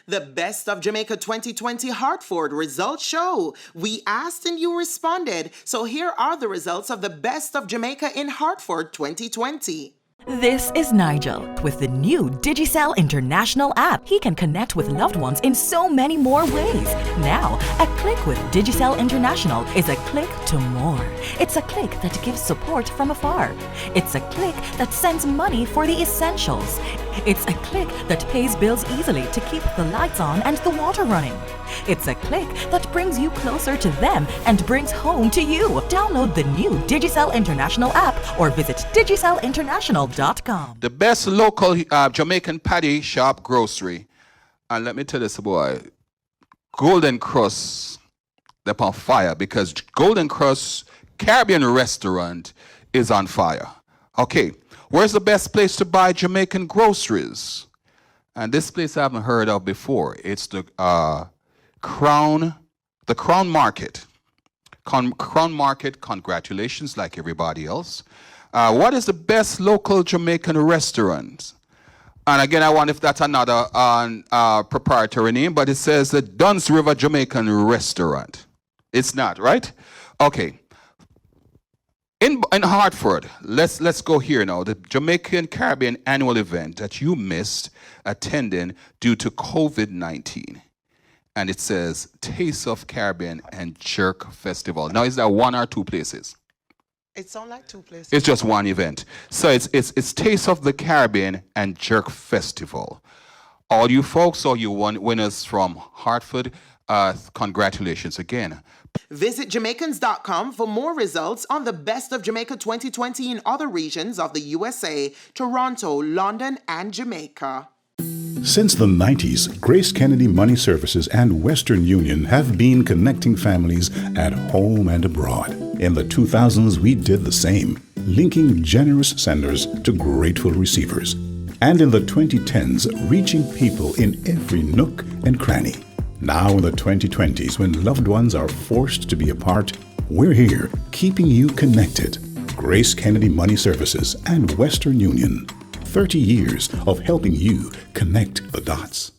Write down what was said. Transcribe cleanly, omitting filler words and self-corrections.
The Best of Jamaica 2020 Hartford results show. We asked and you responded. So here are the results of the Best of Jamaica in Hartford 2020. This is Nigel. With the new Digicel International app, he can connect with loved ones in so many more ways. Now, a click with Digicel International is a click to more. It's a click that gives support from afar. It's a click that sends money for the essentials. It's a click that pays bills easily to keep the lights on and the water running. It's a click that brings you closer to them and brings home to you. Download the new Digicel International app or visit digicelinternational.com. The best local Jamaican paddy shop grocery. And let me tell you, boy, Golden Cross, they're on fire because Golden Cross Caribbean restaurant is on fire. Okay, where's the best place to buy Jamaican groceries? And this place I haven't heard of before. It's the Crown Market. Crown Market, congratulations, like everybody else. What is the best local Jamaican restaurant? And again, I wonder if that's another proprietary name, but it says the Duns River Jamaican Restaurant. It's not, right? Okay. In Hartford, let's go here now. The Jamaican Caribbean annual event that you missed attending due to COVID-19. And it says Taste of Caribbean and Jerk Festival. Now, is that one or two places? It's on like two places. It's just one event. So it's Taste of the Caribbean and Jerk Festival. All you folks, all you winners from Hartford, congratulations again. Visit Jamaicans.com for more results on the Best of Jamaica 2020 in other regions of the USA, Toronto, London, and Jamaica. Since the 90s, Grace Kennedy Money Services and Western Union have been connecting families at home and abroad. In the 2000s, we did the same, linking generous senders to grateful receivers. And in the 2010s, reaching people in every nook and cranny. Now in the 2020s, when loved ones are forced to be apart, we're here, keeping you connected. Grace Kennedy Money Services and Western Union. 30 years of helping you connect the dots.